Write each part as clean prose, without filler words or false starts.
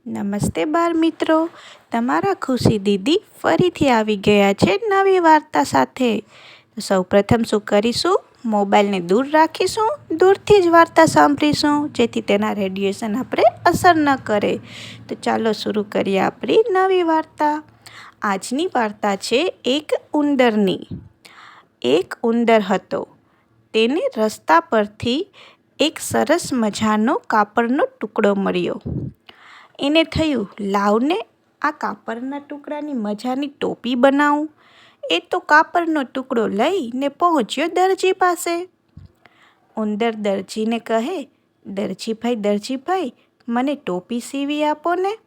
નમસ્તે બાળ મિત્રો, તમારા ખુશી દીદી ફરીથી આવી ગયા છે નવી વાર્તા સાથે. તો સૌપ્રથમ શું કરીશું? મોબાઈલને દૂર રાખીશું, દૂરથી જ વાર્તા સાંભળીશું જેથી તેના રેડિયેશન આપણે અસર ન કરે. તો ચાલો શરૂ કરીએ આપણી નવી વાર્તા. આજની વાર્તા છે એક ઉંદરની. એક ઉંદર હતો. તેને રસ્તા પરથી એક સરસ મજાનો કાપડનો ટુકડો મળ્યો. એને થયું, લાવને આ કાપડના ટુકડાની મજાની ટોપી બનાવું. એ તો કાપડનો ટુકડો લઈને પહોંચ્યો દરજી પાસે. ઉંદર દરજીને કહે, દરજીભાઈ, મને ટોપી સીવી આપો ને.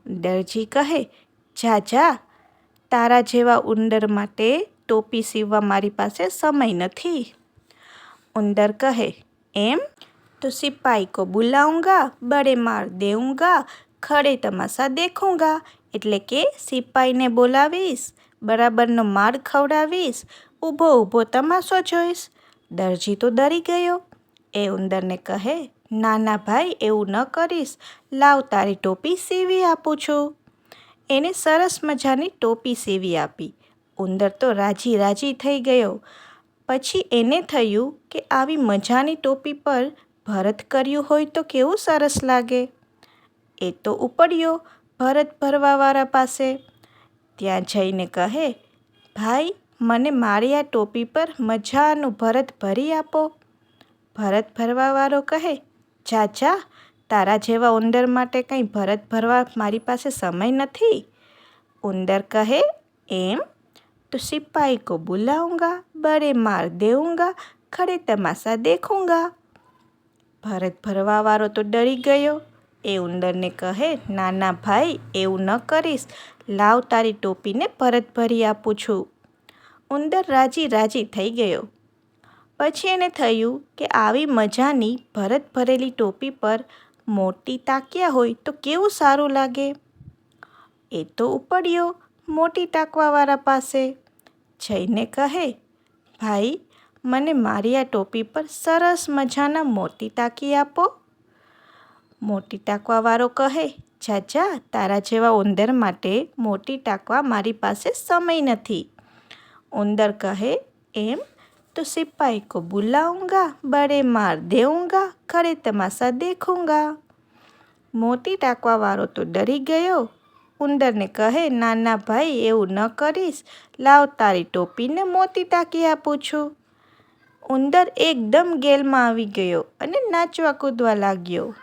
દરજી કહે, જા જા, તારા જેવા ઉંદર માટે ટોપી સીવવા મારી પાસે સમય નથી. ઉંદર કહે, એમ? તો સિપાઈ કો બુલાઉંગા, બડે માર દેઉંગા, ખડે તમાશા દેખુંગા. એટલે કે સિપાઈને બોલાવીશ, બરાબરનો માર ખવડાવીશ, ઊભો તમાશો જોઈશ. દરજી તો ડરી ગયો. એ ઉંદરને કહે, ના ભાઈ, એવું ન કરીશ, લાવ તારી ટોપી સીવી આપું છું. એને સરસ મજાની ટોપી સીવી આપી. ઉંદર તો રાજી થઈ ગયો. પછી એને થયું કે આવી મજાની ટોપી પર ભરત કર્યું હોય તો કેવું સરસ લાગે. એ તો ઉપડ્યો ભરત ભરવાવાળા પાસે. ત્યાં જઈને કહે, ભાઈ, મને મારી આ ટોપી પર મજાનું ભરત ભરી આપો. ભરત ભરવાવાળો કહે, જા, તારા જેવા ઉંદર માટે કંઈ ભરત ભરવા મારી પાસે સમય નથી. ઉંદર કહે, એમ? તો સિપાઈ કો બુલાઉંગા, બડે માર દેઉંગા, ખડે તમાશા દેખુંગા. ભરત ભરવાવાળો તો ડરી ગયો. એ ઉંદરને કહે, ના ભાઈ, એવું ન કરીશ, લાવ તારી ટોપીને ભરત ભરી આપું છું. ઉંદર રાજી થઈ ગયો. પછી એને થયું કે આવી મજાની ભરત ભરેલી ટોપી પર મોતી ટાંક્યા હોય તો કેવું સારું લાગે. એ તો ઉપડ્યો મોતી ટાંકવાવાળા પાસે. જઈને કહે, ભાઈ, મને મારી આ ટોપી પર સરસ મજાના મોતી ટાંકી આપો. મોતી ટાંકવાવાળો કહે, જા, તારા જેવા ઉંદર માટે મોતી ટાંકવા મારી પાસે સમય નથી. ઉંદર કહે, એમ? તો સિપાઈ કો બુલાઉંગા, બડે માર દેઉંગા, ખડે તમાશા દેખુંગા. મોતી ટાંકવાવાળો તો ડરી ગયો. ઉંદરને કહે, ના ભાઈ, એવું ન કરીશ, લાવ તારી ટોપીને મોતી ટાંકી આપું છું. ઉંદર એકદમ ગેલમાં આવી ગયો અને નાચવા કૂદવા લાગ્યો.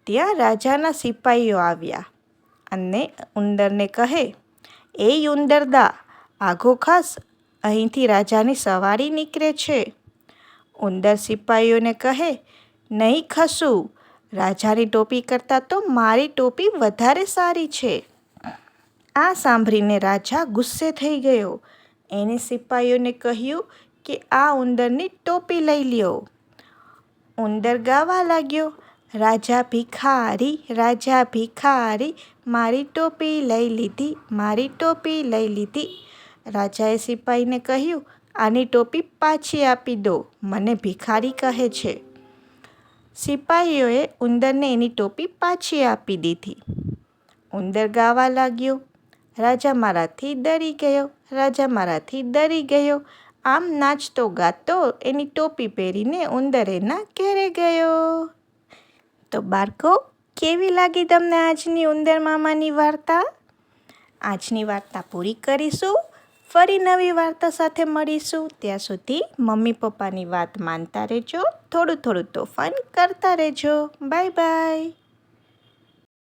ત્યાં રાજાના સિપાઈઓ આવ્યા અને ઉંદરને કહે, એ ઉંદરદા, આઘો ખાસ, અહીંથી રાજાની સવારી નીકળે છે. ઉંદર સિપાઈઓને કહે, નહીં ખસું, રાજાની ટોપી કરતાં તો મારી ટોપી વધારે સારી છે. આ સાંભળીને રાજા ગુસ્સે થઈ ગયો. એણે સિપાઈઓને કહ્યું કે આ ઉંદરની ટોપી લઈ લ્યો. ઉંદર ગાવા લાગ્યો, રાજા ભિખારી, મારી ટોપી લઈ લીધી. રાજાએ સિપાહીને કહ્યું, આની ટોપી પાછી આપી દો, મને ભિખારી કહે છે. સિપાહીઓએ ઉંદરને એની ટોપી પાછી આપી દીધી. ઉંદર ગાવા લાગ્યો, રાજા મારાથી ડરી ગયો. આમ નાચતો ગાતો એની ટોપી પહેરીને ઉંદર એના ઘેરે ગયો. તો બાળકો, કેવી લાગી તમને આજની ઉંદર મામાની વાર્તા? આજની વાર્તા પૂરી કરીશું. ફરી નવી વાર્તા સાથે મળીશું. ત્યાં સુધી મમ્મી પપ્પાની વાત માનતા રહેજો. થોડું તોફાન કરતા રહેજો. બાય.